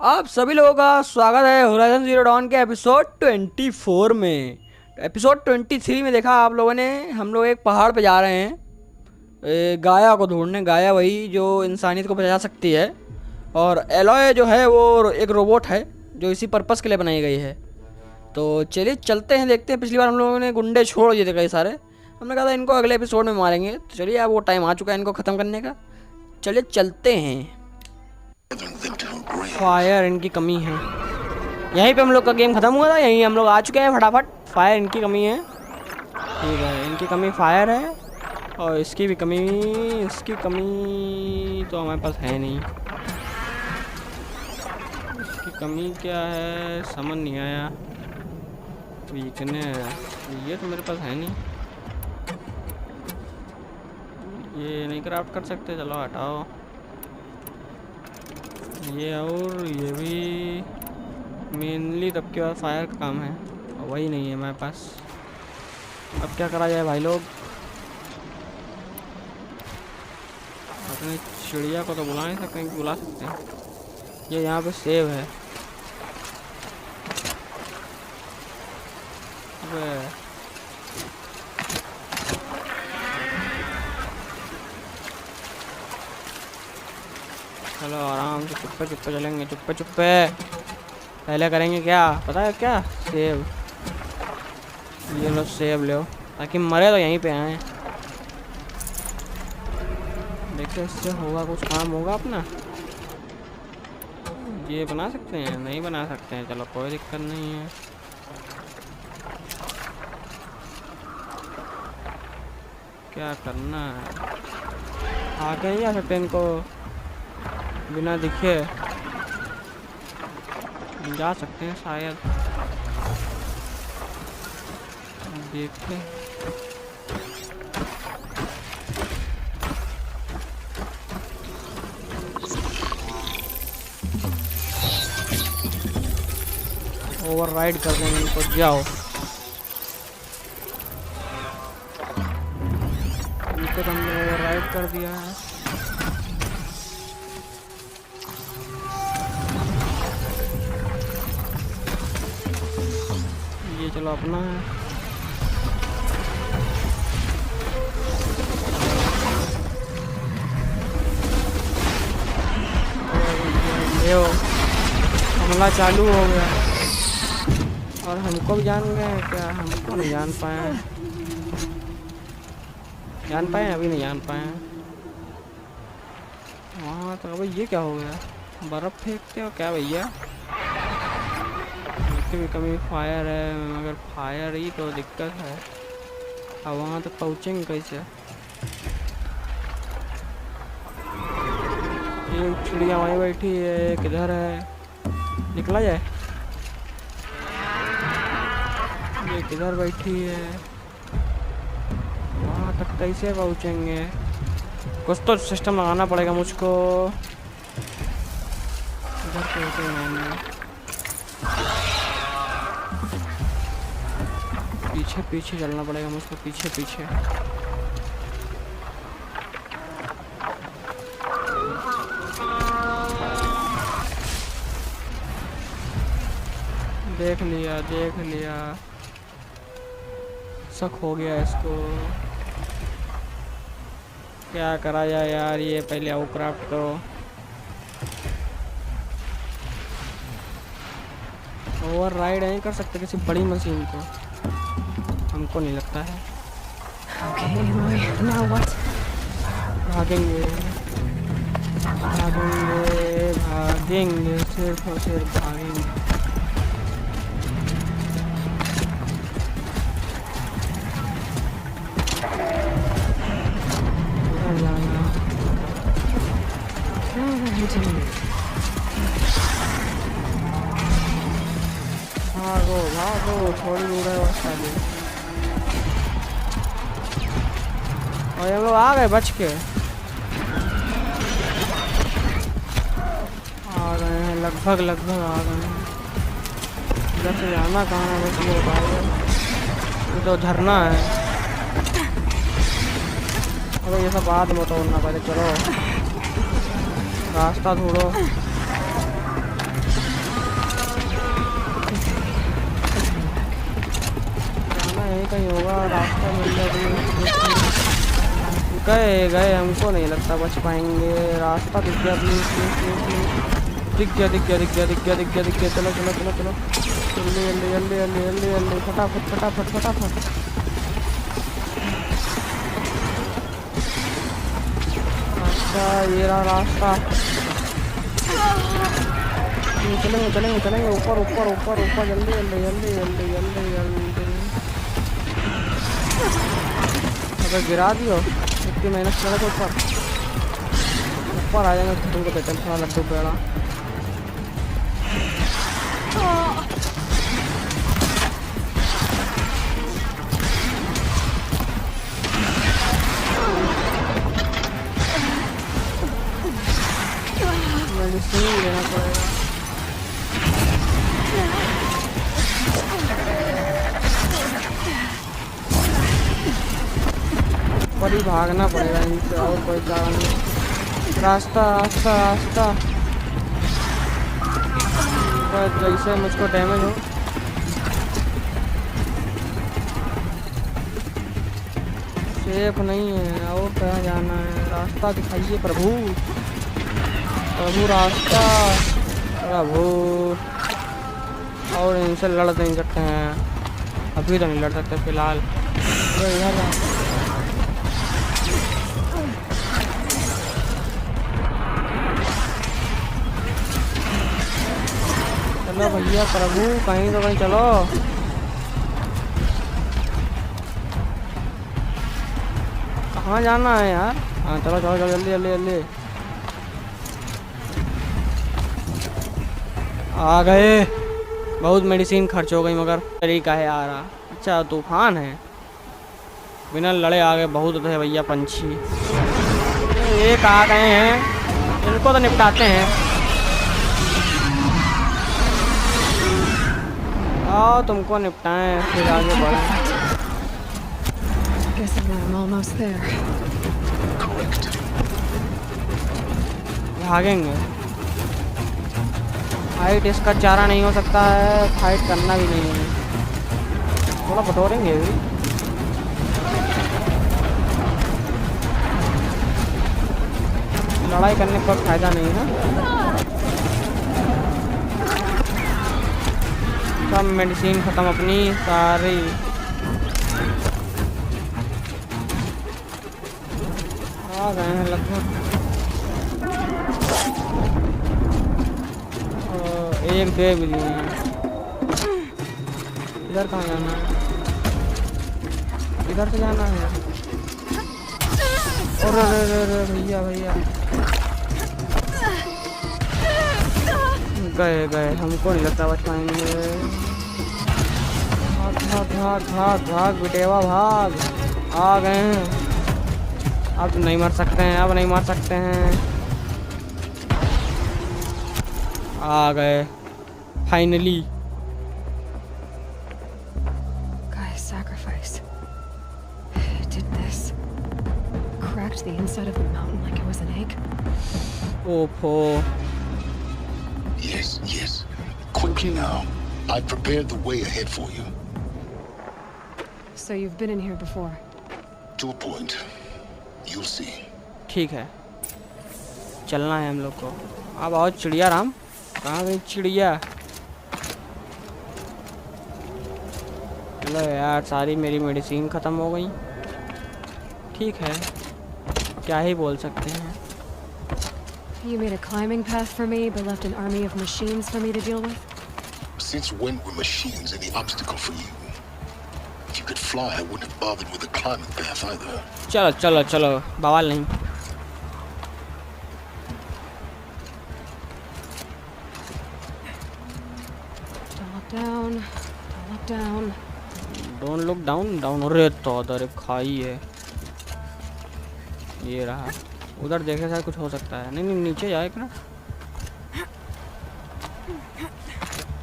आप सभी लोगों का स्वागत है होराइजन जीरो डॉन के एपिसोड 24 में। एपिसोड 23 में देखा आप लोगों ने, हम लोग एक पहाड़ पे जा रहे हैं गाया को ढूंढने। गाया वही जो इंसानियत को बचा सकती है, और एलॉय जो है वो एक रोबोट है जो इसी पर्पस के लिए बनाई गई है। तो चलिए चलते हैं, देखते हैं। पिछली बार हम लोगों ने गुंडे छोड़ दिए थे कई सारे, हमने कहा था इनको अगले एपिसोड में मारेंगे। तो चलिए अब वो टाइम आ चुका है इनको ख़त्म करने का। चलिए चलते हैं। फायर इनकी कमी है। यहीं पे हम लोग का गेम खत्म हुआ था, यहीं हम लोग आ चुके हैं फटाफट। फायर इनकी कमी है, ठीक है। इनकी कमी फायर है, और इसकी भी कमी, इसकी कमी तो हमारे पास है नहीं। इसकी कमी क्या है समझ नहीं आया। वीकनेस ये तो मेरे पास है नहीं, ये नहीं क्राफ्ट कर सकते। चलो हटाओ ये, और ये भी मेनली तब के बाद फायर का काम है, और वही नहीं है हमारे पास। अब क्या करा जाए भाई लोग। अपने चिड़िया को तो बुला नहीं सकते हैं कि बुला सकते हैं। ये यहाँ पे सेव है। चलो आराम से चुप्पे चुप्पे चलेंगे, चुप्पे चुप्पे। पहले करेंगे क्या पता है क्या, सेव। ये लो सेव लो, ताकि मरे तो यहीं पे आए। देखते इससे होगा कुछ काम होगा अपना। ये बना सकते हैं, नहीं बना सकते हैं, चलो कोई दिक्कत नहीं है। क्या करना है, आगे नहीं जा सकते इनको बिना दिखे। जा सकते हैं शायद, देखते हैं। ओवरराइड कर देंगे इनको, जाओ। इनको तो हमने ओवरराइड कर दिया है। ये चलो अपना है। हमला चालू हो गया, और हमको भी जान गए क्या? हमको नहीं जान पाए, जान पाए अभी नहीं जान पाए। वहाँ तो भाई ये क्या हो गया, बर्फ़ फेंकते हो क्या भैया? भी कमी फायर है, मगर फायर ही तो दिक्कत है। अब वहाँ तक पहुँचेंगे कैसे? ये चिड़िया वहीं बैठी है, किधर है? निकला जाए। ये किधर बैठी है? वहाँ तक कैसे पहुँचेंगे? कुछ तो सिस्टम लगाना पड़ेगा मुझको। इधर पहुँचे पीछे पीछे चलना पड़ेगा मुझको, पीछे पीछे। देख लिया देख लिया, शक हो गया इसको। क्या करा जाए यार, ये पहले आओ क्राफ्ट करो। ओवरराइड नहीं कर सकते किसी बड़ी मशीन को, हमको नहीं लगता है। भागेंगे भागेंगे भागेंगे, सिर्फ और सिर्फ भागेंगे। भागो भागो, थोड़ी दूर है बस आगे। और हम लोग आ गए बच के, आ गए हैं लगभग आ गए हैं। इधर से जाना कहाँ है बस ये बताओ। ये तो झरना है। अरे ये सब बाद में तोड़ना पहले, चलो रास्ता ढूंढो। गए गए, हमको नहीं लगता बच पाएंगे। रास्ता दिख गया, प्लीज प्लीज प्लीज प्लीज। दिख गया दिख गया दिख गया दिख गया दिख गया दिख गया। चलो चलो चलो चलो, जल्दी जल्दी जल्दी जल्दी जल्दी जल्दी, फटाफट फटाफट फटाफट। रास्ता, ये रहा रास्ता। चलेंगे चलेंगे चलेंगे, ऊपर ऊपर ऊपर ऊपर, जल्दी जल्दी जल्दी जल्दी जल्दी जल्दी। अगर गिरा दियो इतनी मेहनत करे तो ऊपर आ जाएंगे, तो तुमको देते हैं थोड़ा लड्डू पेड़ा। मेडिसिन लेना पड़ेगा। बड़ी भागना पड़ेगा इनसे, और कोई जगह नहीं। रास्ता रास्ता रास्ता, जैसे मुझको डैमेज हो। सेफ नहीं है, और कहाँ जाना है? रास्ता दिखाइए प्रभु, प्रभु रास्ता, प्रभु। और इनसे लड़ नहीं सकते हैं, अभी तो नहीं लड़ सकते फिलहाल। इधर चलो भैया प्रभु, कहीं तो कहीं चलो। कहाँ जाना है यार? हाँ चलो चलो चलो, जल्दी जल्दी जल्दी। आ गए। बहुत मेडिसिन खर्च हो गई, मगर तरीका है आ रहा। अच्छा तूफान है, बिना लड़े आ गए। बहुत थे भैया पंछी, एक आ गए हैं, इनको तो निपटाते हैं। आओ तुमको निपटाएं, फिर आगे बढ़ें। भागेंगे। फाइट इसका चारा नहीं हो सकता है, फाइट करना भी नहीं है। थोड़ा बटोरेंगे भी। लड़ाई करने का फायदा नहीं है। सब मेडिसिन खत्म अपनी सारी। आ गए हैं लगभग। एक दे भी लिए। इधर कहाँ जाना है? इधर से जाना है। और भैया भैया गए गए, हमको नहीं लगता बच पाएंगे। भाग भाग भाग भाग भाग बिटेवा भाग। आ गए हैं, अब नहीं मर सकते हैं, अब नहीं मर सकते हैं। आ गए finally. Guy's sacrifice. It did this. Cracked the inside of the mountain like it was an egg. Opo. Yes, yes. Quickly now. I've prepared the way ahead for you. So you've been in here before? To a point. You'll see. ठीक है, चलना है हम लोग को। अब आओ चिड़िया राम। कहाँ गई चिड़िया? चलो यार, सारी मेरी मेडिसिन ख़त्म हो गई। ठीक है, क्या ही बोल सकते हैं। You made a climbing path for me, but left an army of machines for me to deal with? Since when were machines any obstacle for you? If you could fly, I wouldn't have bothered with the climbing path either. चलो चलो चलो, बवाल नहीं। Down, down. Don't look down, down। अरे तो उधर एक खाई है, ये रहा। उधर देखे शायद कुछ हो सकता है। नहीं नहीं, नीचे जाए ना,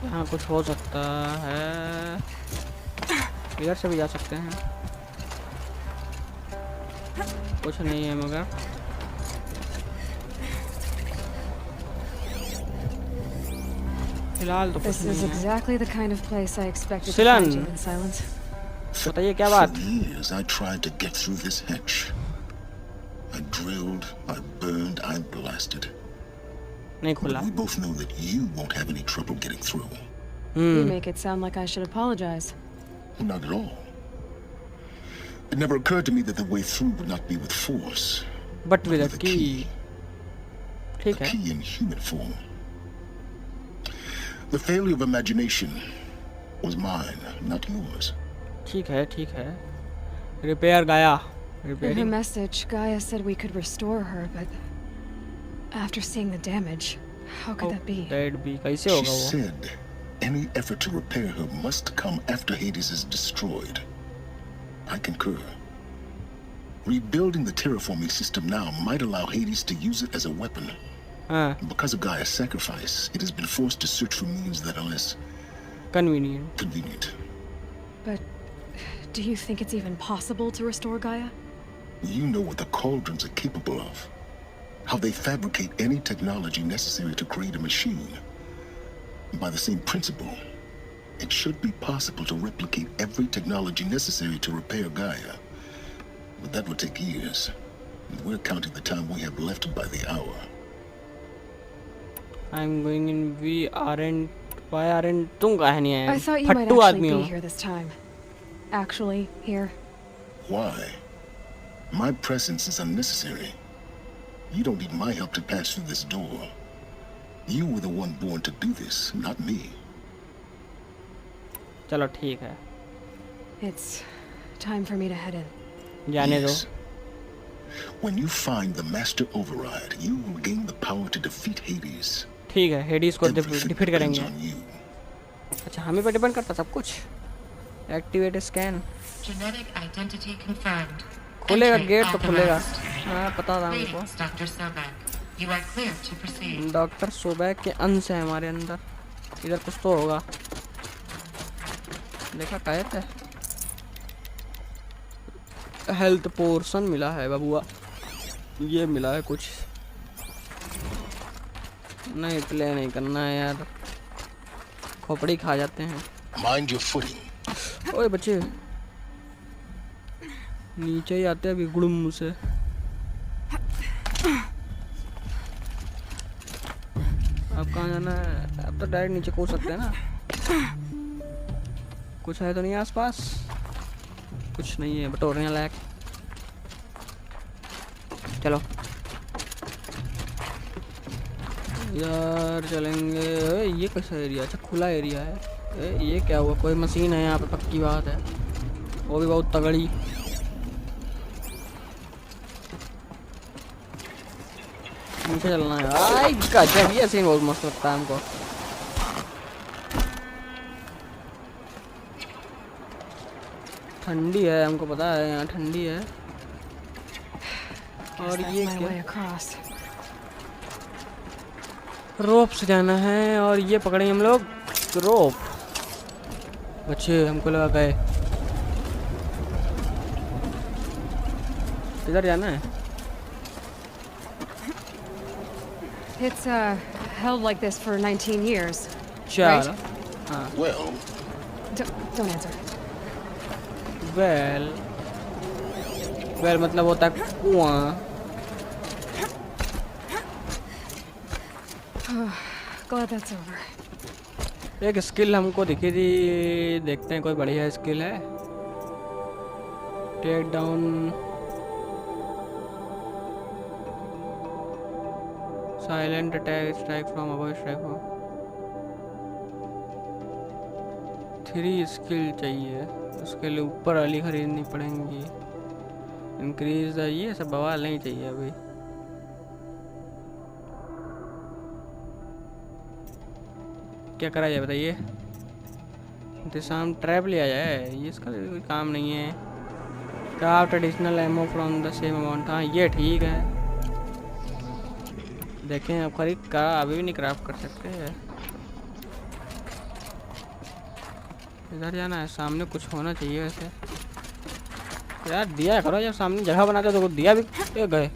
यहाँ कुछ हो सकता है। इधर से भी जा सकते हैं, कुछ नहीं है मगर। फिलहाल तो कुछ This is नहीं है। exactly the kind of place I expected to Sylen, find you in Silence. बताइए क्या बात? For years I tried to get through this hedge. I drilled, I burned, I blasted. नहीं But खुला। we both know that you won't have any trouble getting through. You make it sound like I should apologize. Not at all. It never occurred to me that the way through would not be with force, But with a with a key। key. ठीक A है। key in human form. The failure of imagination was mine, not yours. ठीक है, ठीक है। Repair गाया। In her repairing. message, Gaia said we could restore her, but after seeing the damage, how could that be? Dead भी कैसे She होगा वो? said any effort to repair her must come after Hades is destroyed. I concur. Rebuilding the terraforming system now might allow Hades to use it as a weapon. हाँ, Because of Gaia's sacrifice, it has been forced to search for means that are less convenient. convenient. But do you think it's even possible to restore Gaia? You know what the cauldrons are capable of. How they fabricate any technology necessary to create a machine. By the same principle, it should be possible to replicate every technology necessary to repair Gaia. But that would take years. And we're counting the time we have left by the hour. I'm going in. We aren't. Why aren't? तुम काहे नहीं आए? I thought you might फट्टू actually आदमी be हो। here this time. Actually, here. Why? My presence is unnecessary. You don't need my help to pass through this door. You were the one born to do this, not me. चलो ठीक है। It's time for me to head in. जाने दो। Yes. When you find the master override, you will gain the power to defeat Hades. ठीक है, हेडिस को Everything defeat depends करेंगे। on you. अच्छा, हमें पर डिपेंड करता सब कुछ। Activate scan. Genetic identity confirmed. खुलेगा Entry गेट तो खुलेगा। authorized. हाँ पता था हमको। Greetings, Dr. Sobek. You are clear to proceed. Doctor सोबैक के अंश है हमारे अंदर। इधर कुछ तो होगा। देखा कहते हैं। हेल्थ पोर्शन मिला है बबुआ। ये मिला है कुछ। नहीं प्ले नहीं करना है यार। खोपड़ी खा जाते हैं। Mind your footing. ओए बच्चे नीचे ही आते हैं अभी गुड़ुम से। अब कहाँ जाना है? अब तो डायरेक्ट नीचे कूद सकते हैं ना। कुछ है तो नहीं आसपास? कुछ नहीं है बटोरने लायक। चलो यार चलेंगे। ओए ये कैसा एरिया? अच्छा खुला एरिया है। ये क्या हुआ? कोई मशीन है यहाँ पे, पक्की बात है। वो भी बहुत तगड़ी। नीचे चलना है। आई गजब, ये सीन बहुत मस्त लगता है हमको। ठंडी है, हमको पता है यहाँ ठंडी है। Guess और that's ये my क्या? way across. रोप से जाना है और ये पकड़ेंगे हम लोग रोप। बच्चे हमको लगा गए। किधर जाना है? It's held like this for 19 years. चल। Right. हाँ Well, Don't answer. वेल मतलब होता है कुआं। Glad that's over. एक स्किल हमको दिखी थी, देखते हैं कोई बढ़िया स्किल है। Take down silent attack strike from above strike from. 3 skill चाहिए, उसके लिए ऊपर वाली खरीदनी पड़ेंगी। इंक्रीज ये सब बवाल नहीं चाहिए अभी। क्या करा जाए बताइए? इंतजाम ट्रैप लिया जाए, ये इसका कोई काम नहीं है। Craft additional ammo from the same amount. हाँ ये ठीक है। देखें अब खरीद का अभी भी नहीं क्राफ्ट कर सकते हैं। इधर जाना है, सामने कुछ होना चाहिए वैसे। यार दिया करो, जब सामने जगह बनाते तो दिया भी गए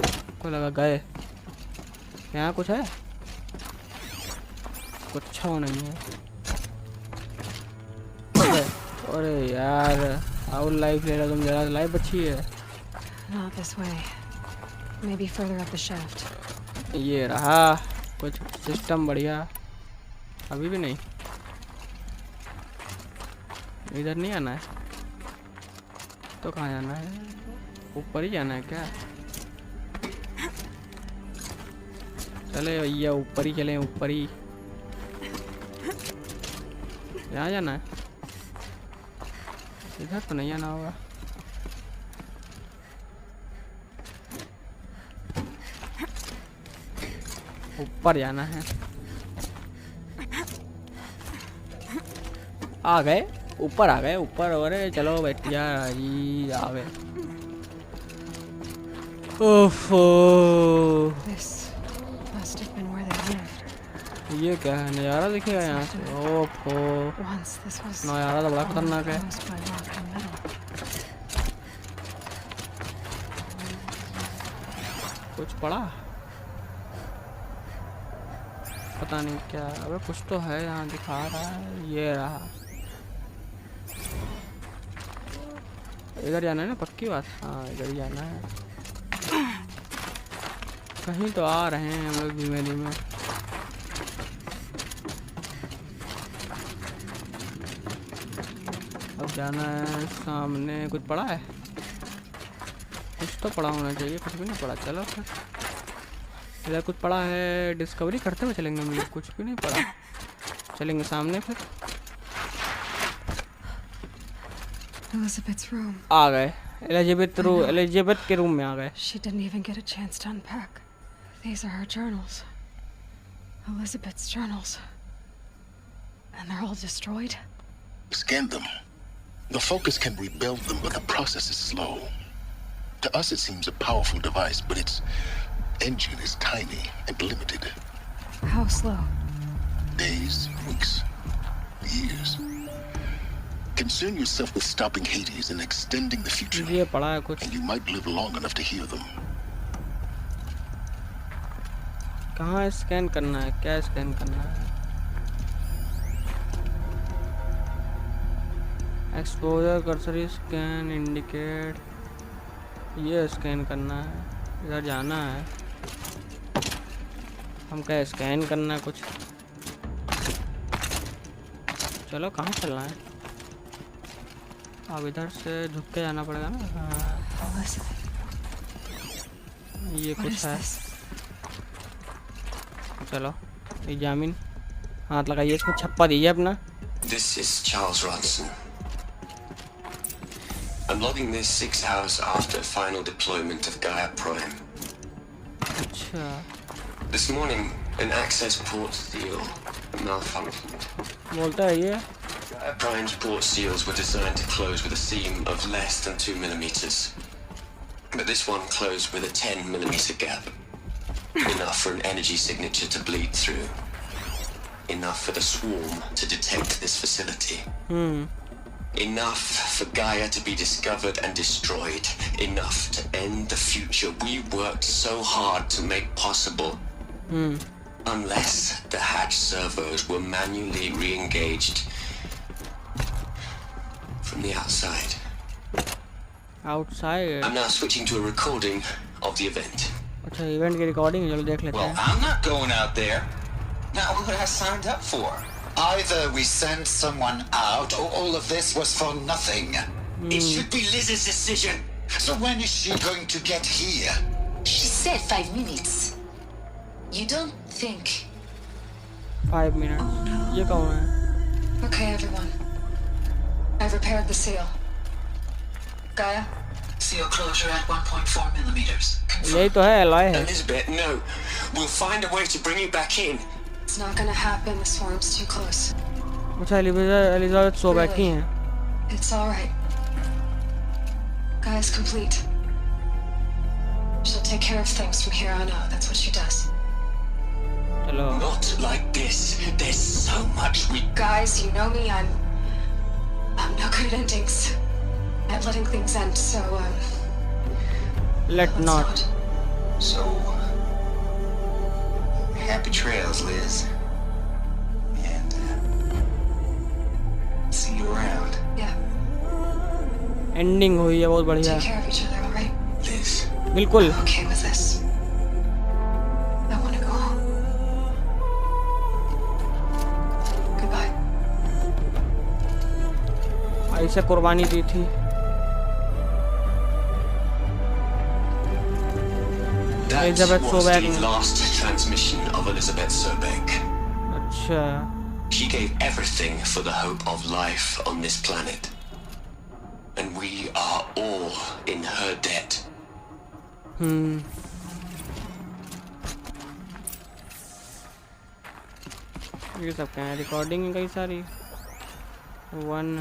को लगा गए। यहाँ कुछ है? कुछ नहीं है। अरे यार आउट लाइफ ले रहा तुम, जरा लाइफ अच्छी है। Not this way. Maybe further up the shaft. ये रहा कुछ सिस्टम बढ़िया। अभी भी नहीं, इधर नहीं आना है तो कहाँ जाना है? ऊपर ही जाना है क्या? चले भैया ऊपर ही चले, ऊपर ही। यहाँ जाना है, इधर तो नहीं आना होगा। ऊपर जाना है। आ गए ऊपर, आ गए ऊपर। अरे चलो बैठिया जी, आ गए। ओफो, This must have been where they lived. ये क्या है? नज़ारा दिखेगा यहाँ से? ओफो, Once this was नज़ारा तो बड़ा खतरनाक है। enclosed by rock and metal. कुछ पड़ा? पता नहीं क्या। अबे कुछ तो है यहाँ, दिखा रहा है। ये रहा, इधर जाना है ना, पक्की बात। हाँ इधर ही जाना है। कहीं तो आ रहे हैं हम लोग धीमे धीमे। अब जाना है सामने। कुछ पड़ा है? कुछ तो पड़ा होना चाहिए, कुछ भी नहीं पड़ा। चलो फिर इधर कुछ पड़ा है, डिस्कवरी करते हुए चलेंगे हम लोग। कुछ भी नहीं पड़ा, चलेंगे सामने फिर। Elizabeth's room. आ गए एलिजाबेथ के रूम में आ गए। She didn't even get a chance to unpack. These are her journals. Elizabeth's journals. And they're all destroyed. Scan them. The Focus can rebuild them, but the process is slow. To us, it seems a powerful device, but its engine is tiny and limited. How slow? Days, weeks, years. Concern yourself with stopping Hades and extending the future, ये पड़ा है कुछ। and you might live long enough to hear them. कहाँ scan करना है? क्या scan करना है? Exposure, cursory scan, indicate. ये स्कैन करना है, इधर जाना है। हम क्या स्कैन करना है कुछ? चलो कहाँ चलना है? अब इधर से झुक के जाना पड़ेगा ना। हाँ। ये What कुछ is है। this? चलो एग्जामिन, हाथ लगाइए इसमें, छप्पा दीजिए अपना। This is Charles Ronson. I'm logging this 6 hours after final deployment of Gaia Prime. अच्छा, This morning, an access port seal malfunctioned. बोलता है ये। Gaia Prime's port seals were designed to close with a seam of less than 2 millimeters. But this one closed with a 10 millimeter gap. Enough for an energy signature to bleed through. Enough for the swarm to detect this facility. Enough for Gaia to be discovered and destroyed. Enough to end the future we worked so hard to make possible. Unless the hatch servos were manually re-engaged from the outside. Outside. I'm now switching to a recording of the event. अच्छा, event की recording, चलो देख लेते Well, हैं। I'm not going out there. Now, what I signed up for? Either we send someone out, or all of this was for nothing. It should be Liz's decision. So when is she going to get here? She said 5 minutes. You don't think? 5 minute. ये कौन है? Okay, everyone. I've repaired the seal. Gaia? Seal closure at 1.4 millimeters. यही तो है, alloy है। Elizabeth, no. We'll find a way to bring you back in. It's not gonna happen. The swarm's too close. अच्छा, Elizabeth सो बैठी हैं। It's all right. Gaia's complete. She'll take care of things from here on out. That's what she does. चलो। Not like this. There's so much we... Guys, you know me. I'm no good at endings. At letting things end. So Let let's not. So, happy trails, Liz. And see you around. Yeah. Ending हुई है बहुत बढ़िया। Take care of each other. All right. Liz. बिल्कुल। I'm okay with this. कैसे कुर्बानी दी थी। That Elizabeth was Sobeck. the last transmission of Elizabeth Sobeck. अच्छा She gave everything for the hope of life on this planet. And we are all in her debt. ये सब क्या है? Recording कई सारी 1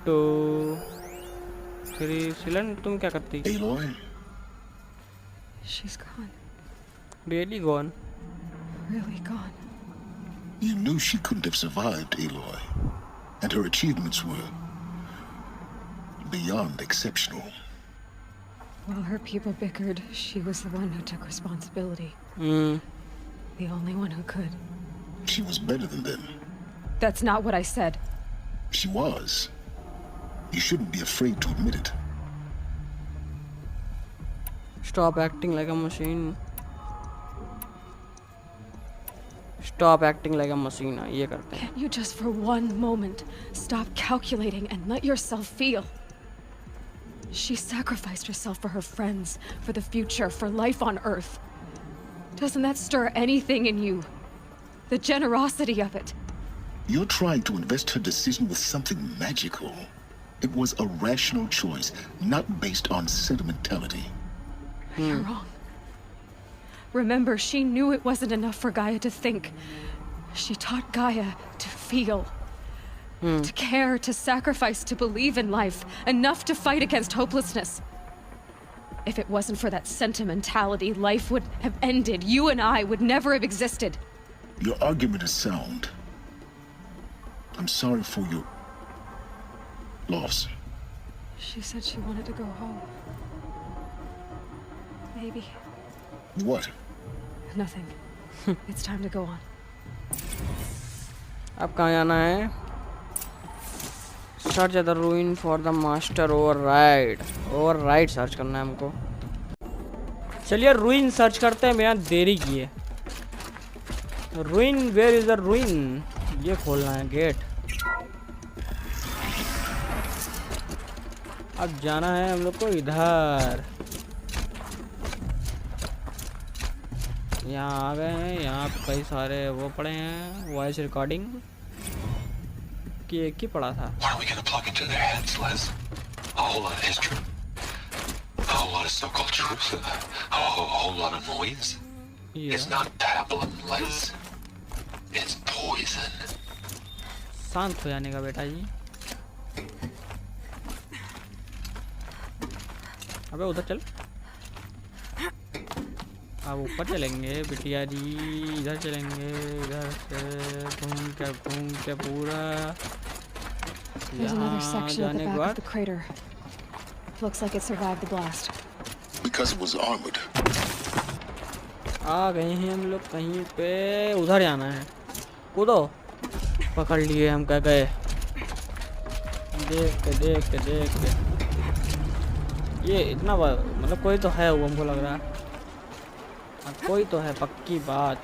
2 3। सिलन तुम क्या करती? Aloy, She's gone. Really gone? Really gone. you knew she couldn't have survived, Aloy. And her achievements were beyond exceptional. While her people bickered, she was the one who took responsibility. The only one who could. She was better than them. That's not what I said. She was. You shouldn't be afraid to admit it. Stop acting like a machine. Stop acting like a machine. ये करते हैं। Can't you just for one moment stop calculating and let yourself feel? She sacrificed herself for her friends, for the future, for life on Earth. Doesn't that stir anything in you? The generosity of it. You're trying to invest her decision with something magical. It was a rational choice, not based on sentimentality. You're wrong. Remember, she knew it wasn't enough for Gaia to think. She taught Gaia to feel. To care, to sacrifice, to believe in life. Enough to fight against hopelessness. If it wasn't for that sentimentality, life would have ended. You and I would never have existed. Your argument is sound. I'm sorry for your loss. She said she wanted to go home. Maybe. What? Nothing. It's time to go on. अब कहाँ जाना है? Search the रूइन for the master override search करना है हमको। चलिए रूइन search करते हैं बिना देरी किए। Ruin, where is the ruin? ये खोलना है गेट। अब जाना है हम लोग को इधर। यहाँ आ गए हैं। यहाँ कई सारे वो पड़े हैं, वॉइस रिकॉर्डिंग की एक ही पड़ा था। What are we gonna plug into their heads, Les? A whole lot of history, a whole lot of so-called truth, a whole lot of noise. It's not pablum, Les. It's poison. शांत हो जाने का बेटा जी। अबे उधर चल। अब ऊपर चलेंगे बिटिया जी, इधर चलेंगे, इधर से घूम के पूरा There's another यहाँ section at the जाने के back of बाद the crater. Looks like it survived the blast. Because it was armored. आ गए हैं हम लोग कहीं पे। उधर जाना है। कूदो। पकड़ लिए हम, क्या गए। देख के ये इतना मतलब कोई तो है वो, हमको लग रहा है कोई तो है, पक्की बात,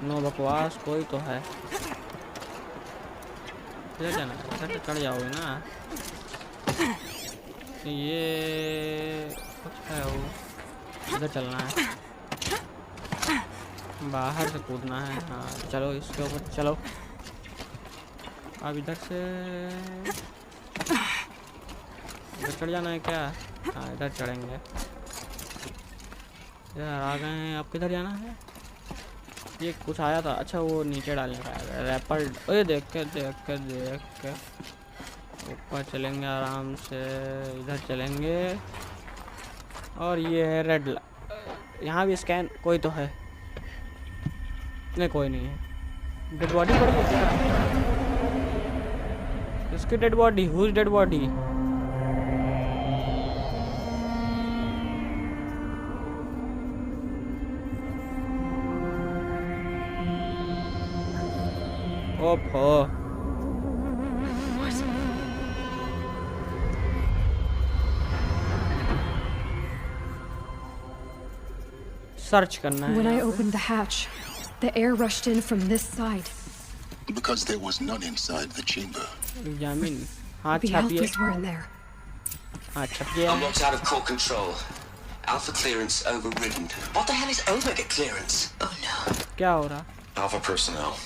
नो बकवास, कोई तो है। इधर जाना है, इधर चढ़ जाओगे ना। ये कुछ है वो, इधर चलना है, बाहर से कूदना है। हाँ चलो इसके ऊपर चलो। अब इधर से इधर चढ़ जाना है क्या? हाँ इधर चढ़ेंगे। यार आ गए हैं। अब किधर जाना है? ये कुछ आया था। अच्छा वो नीचे डालने का है रैपर। ओए देख के ऊपर चलेंगे आराम से। इधर चलेंगे और ये है रेड। यहाँ भी स्कैन। कोई तो है? नहीं कोई नहीं है। डेड बॉडी पड़ी है। इसकी dead body? Whose dead body? ओफो सर्च करना है। When I opened the hatch, the air rushed in from this side. Because there was none inside the chamber. Examine हाँ The छापिए alphas were in there. हाँ छप गया Unlocked out of core control. Alpha clearance overridden. What the hell is Omega clearance? Oh no. क्या हो रहा Alpha personnel.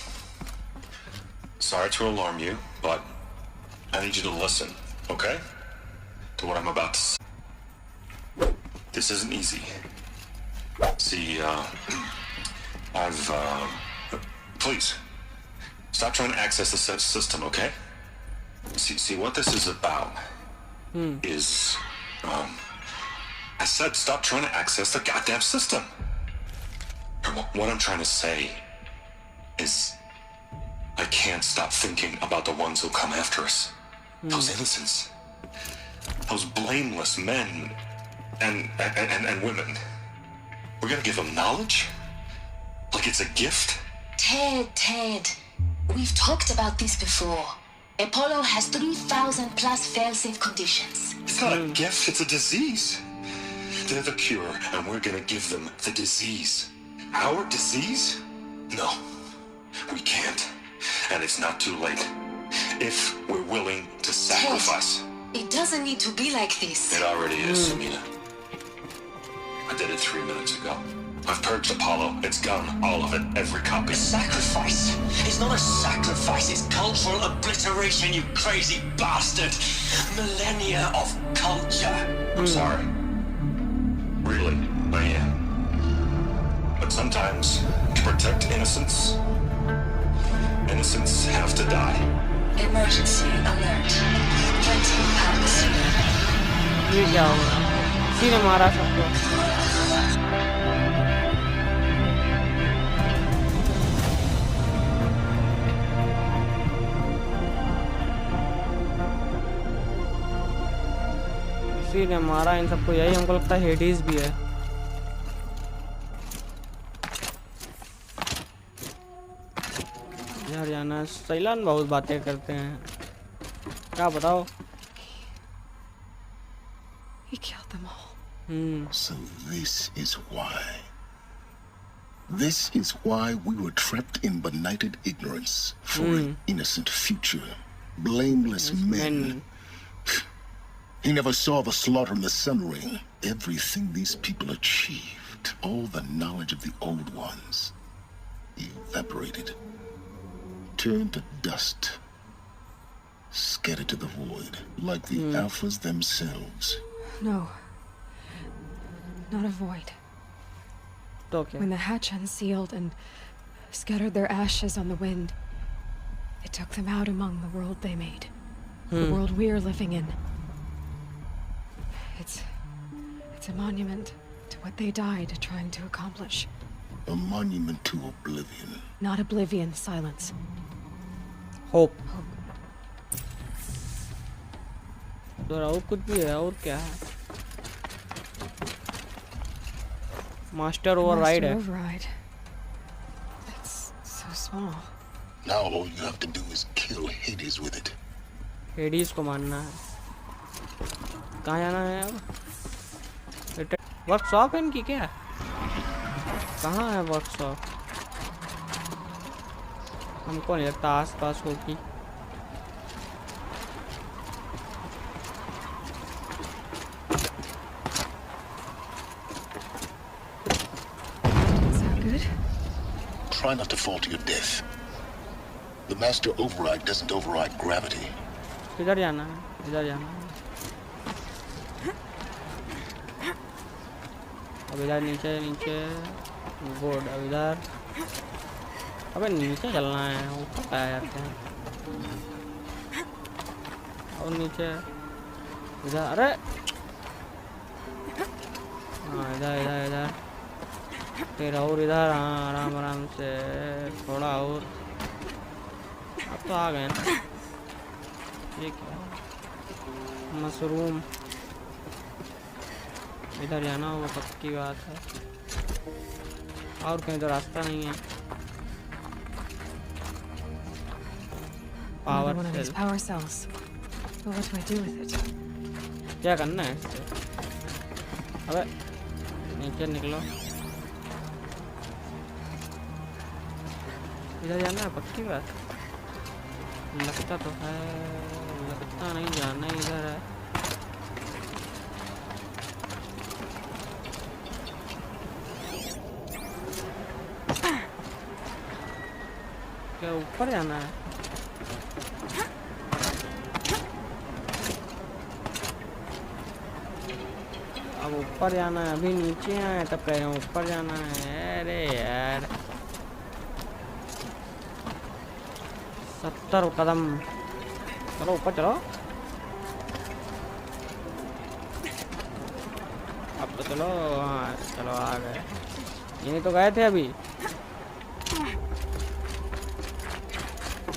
Sorry to alarm you, but I need you to listen, okay? To what I'm about to say. This isn't easy. See, please, stop trying to access the system, okay? See, what this is about is, I said stop trying to access the goddamn system. What I'm trying to say is I can't stop thinking about the ones who come after us. Those innocents. Those blameless men and women. We're gonna give them knowledge? Like it's a gift? Ted. We've talked about this before. Apollo has 3,000 plus fail-safe conditions. It's not a gift, it's a disease. They're the cure, and we're gonna give them the disease. Our disease? No, we can't. And it's not too late. If we're willing to sacrifice. It doesn't need to be like this. It already is, Samina. I did it 3 minutes ago. I've purged Apollo. It's gone. All of it. Every copy. Sacrifice? It's not a sacrifice, it's cultural obliteration, you crazy bastard! Millennia of culture! I'm sorry. Really, I am. But sometimes, to protect innocence, innocents have to die. Emergency alert. 20 pounds. ये क्या हो रहा सीने मारा सबको इसी ने मारा इन सबको यही हमको लगता है हेडीज भी है यार जाना सैलन बहुत बातें करते हैं क्या बताओ He killed them all. So this is why. This is why we were trapped in benighted ignorance for an innocent future. Blameless men. He never saw the slaughter in the Sun Ring. Everything these people achieved, all the knowledge of the old ones, evaporated, turned to dust, scattered to the void, like the alphas themselves. No. Not a void. Okay. When the hatch unsealed and scattered their ashes on the wind, it took them out among the world they made. The world we're living in. It's a monument to what they died trying to accomplish. A monument to oblivion. Not oblivion, silence. Hope तो और कुछ भी है और क्या है master override है Override. That's so small. Now all you have to do is kill Hades with it. Hades को मारना है कहाँ जाना है अब वर्कशॉप है इनकी क्या कहाँ है वर्कशॉप हमको नहीं लगता आस पास होगी Is that good? Try not to fall to your death. The master override doesn't override gravity. किधर जाना है इधर जाना है अब इधर नीचे नीचे गुड अब इधर अबे नीचे चलना है ऊपर क्या जाते हैं और नीचे इधर अरे हाँ इधर इधर इधर फिर और इधर हाँ आराम आराम से थोड़ा और अब तो आ गए ना ये क्या मशरूम इधर जाना होगा पक्की बात है और कहीं तो रास्ता नहीं है Another power one of these cell power cells. But what do I do with it? क्या करना है इससे अबे नीचे निकलो इधर जाना है पक्की बात लगता तो है, लगता नहीं जाना इधर है। क्या ऊपर जाना है? अब ऊपर जाना है, अभी नीचे आए तब कह रहे हैं ऊपर जाना है। अरे यार 70 कदम, चलो ऊपर चलो। अब तो चलो, हाँ चलो आ गए। यहीं तो गए थे अभी,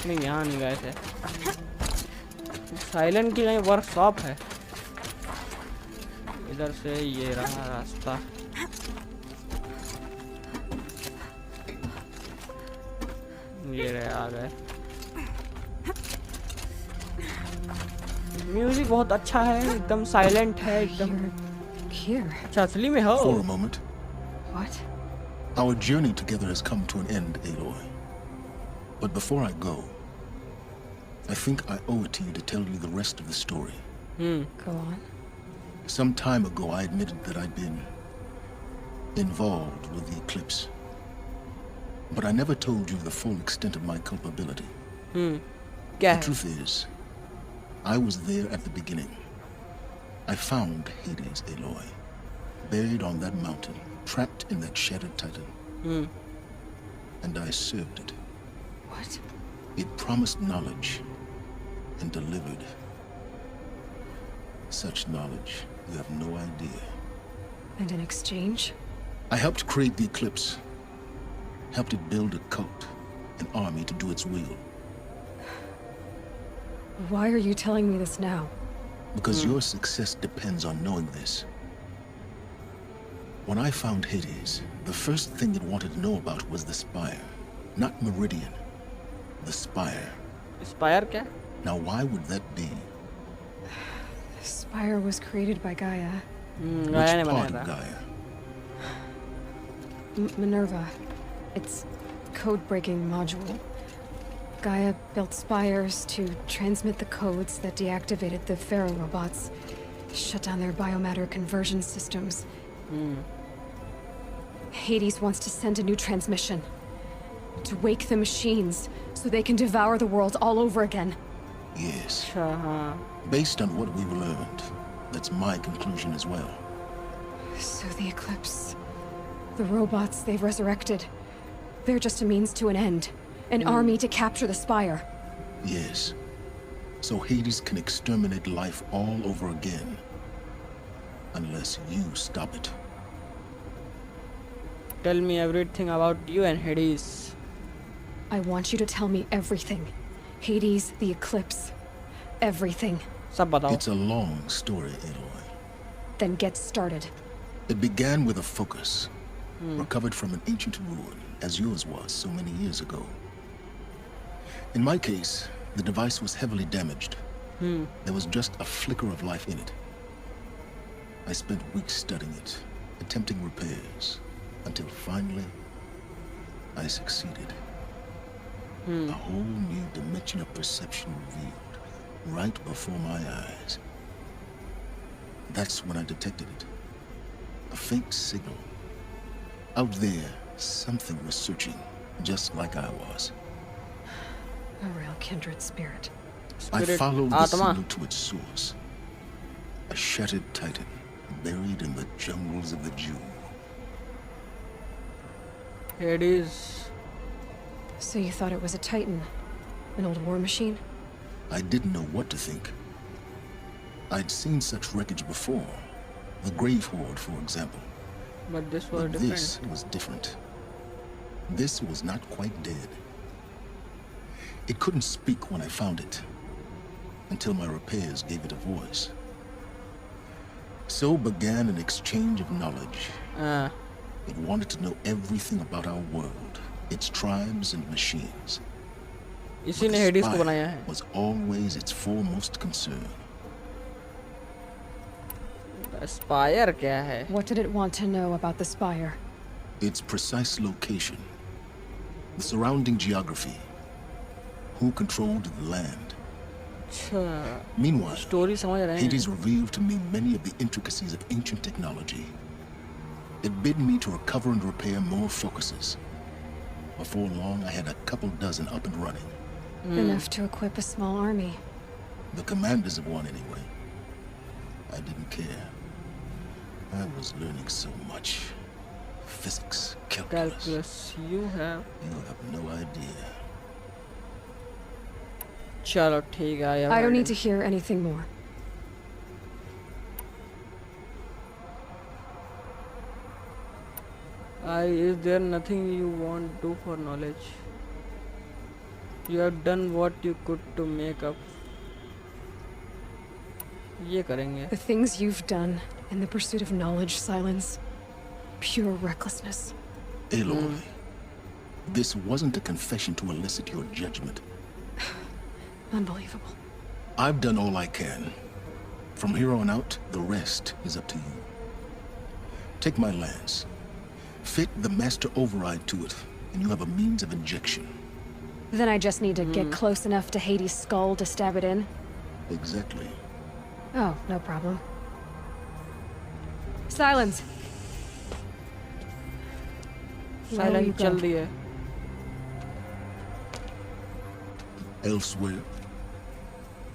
नहीं यहाँ नहीं गए थे। साइलेंट की कहीं वर्कशॉप है। इधर से ये रहा रास्ता। ये रहे, आ गए। म्यूजिक बहुत अच्छा है, एकदम साइलेंट है एकदम। अच्छा असली में हो? For a moment. What? Our journey together has come to an end, Aloy. But before I go, I think I owe it to you to tell you the rest of the story. Go on. Some time ago, I admitted that I'd been involved with the eclipse. But I never told you the full extent of my culpability. The truth is, I was there at the beginning. I found Hades, Aloy, buried on that mountain, trapped in that shattered titan. And I served it. What? It promised knowledge and delivered such knowledge you have no idea. And in exchange? I helped create the eclipse, helped it build a cult, an army to do its will. Why are you telling me this now? Because your success depends on knowing this. When I found Hades, the first thing it wanted to know about was the Spire. Not Meridian. The Spire. Spire क्या? Now why would that be? The Spire was created by Gaia. गाया ने Which part बनाया of था। Gaia? Minerva. It's code-breaking module. Gaia built spires to transmit the codes that deactivated the Pharaoh robots, shut down their biomatter conversion systems. Hades wants to send a new transmission to wake the machines so they can devour the world all over again. Yes. अच्छा हाँ। Based on what we've learned, that's my conclusion as well. So the Eclipse, the robots they've resurrected, they're just a means to an end. An army to capture the Spire. Yes. So Hades can exterminate life all over again. Unless you stop it. Tell me everything about you and Hades. I want you to tell me everything. Hades, the Eclipse, everything. सब बताओ। It's a long story, Aloy. Then get started. It began with a focus, recovered from an ancient ruin, as yours was so many years ago. In my case, the device was heavily damaged. There was just a flicker of life in it. I spent weeks studying it, attempting repairs, until finally, I succeeded. A whole new dimension of perception revealed, right before my eyes. That's when I detected it. A faint signal. Out there, something was searching, just like I was. A real kindred spirit. I followed the Atma. signal to its source. A shattered titan, buried in the jungles of the Jew. Hades. So you thought it was a Titan? An old war machine? I didn't know what to think. I'd seen such wreckage before. The Grave Horde, for example. But this was But different. this was different. This was not quite dead. It couldn't speak when I found it, until my repairs gave it a voice. So began an exchange of knowledge. It wanted to know everything about our world, its tribes and machines. इसी But ने the हेडिस को spire बनाया है। was always its foremost concern. Spire क्या है? What did it want to know about the Spire? Its precise location, the surrounding geography, who controlled the land. अच्छा Meanwhile, story समझ रहे हैं Hades revealed to me many of the intricacies of ancient technology. It bid me to recover and repair more focuses. Before long, I had a couple dozen up and running. Enough to equip a small army. The commanders of one, anyway. I didn't care. I was learning so much. Physics, calculus. You have You have no idea. चलो ठीक है I don't need to hear anything more. Is there nothing you want to do for knowledge? You have done what you could to make up. ये करेंगे. The things you've done in the pursuit of knowledge, Sylen's pure recklessness. Aloy, this wasn't a confession to elicit your judgment. Unbelievable. I've done all I can. From here on out, the rest is up to you. Take my lance. Fit the master override to it, and you have a means of injection. Then I just need to get close enough to Hades' skull to stab it in? Exactly. Oh, no problem. Silence. Silent चल रही है. Elsewhere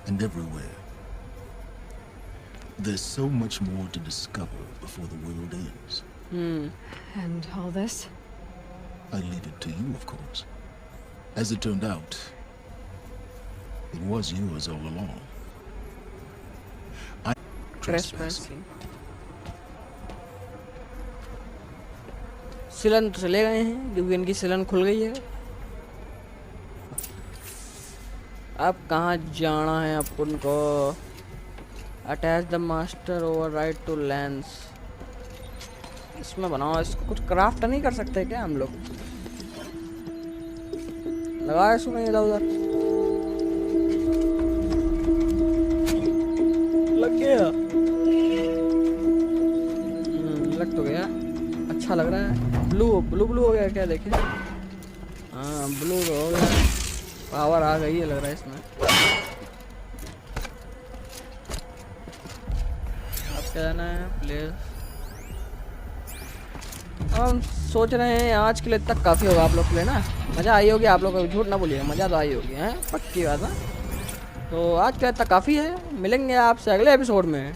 and everywhere. There's so much more to discover before the world ends. And all this? I leave it to you, of course. As it turned out, it was yours all along. I trespassing. सिलन तो चले गए हैं क्योंकि इनकी सिलन खुल गई है. अब कहाँ जाना है अपन को? Attach the master override to lens. इसमें बनाओ. इसको कुछ क्राफ्ट नहीं कर सकते क्या हम लोग? लगा इसको कहीं इधर उधर. लग गया. लग तो गया. अच्छा लग रहा है. ब्लू ब्लू ब्लू हो गया क्या? देखें. हाँ ब्लू हो गया. पावर आ गई है लग रहा है इसमें. अब क्या जाना है? प्लेस. हम सोच रहे हैं आज के लिए तक काफ़ी होगा आप लोग के लिए ना. मज़ा आई होगी आप लोग को. झूठ ना बोलिएगा. मज़ा तो आई होगी. हैं पक्की बात है. तो आज के लिए तक काफ़ी है. मिलेंगे आपसे अगले एपिसोड में.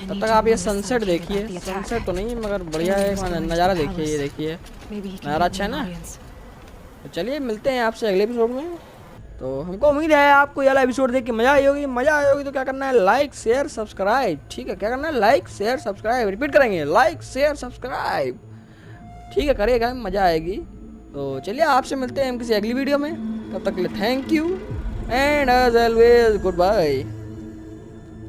तब तक आप ये सनसेट देखिए. सनसेट तो नहीं मगर बढ़िया है नज़ारा. देखिए ये देखिए नज़ारा अच्छा है ना. तो चलिए मिलते हैं आपसे अगले एपिसोड में. तो हमको उम्मीद है आपको ये वाला एपिसोड देख के मज़ा आई होगी. मज़ा आई होगी तो क्या करना है? Like share subscribe. ठीक है क्या करना है? Like share subscribe. रिपीट करेंगे. Like share subscribe. ठीक है करिएगा. मज़ा आएगी. तो चलिए आपसे मिलते हैं हम किसी अगली वीडियो में. तब तक के लिए thank you and as always good bye.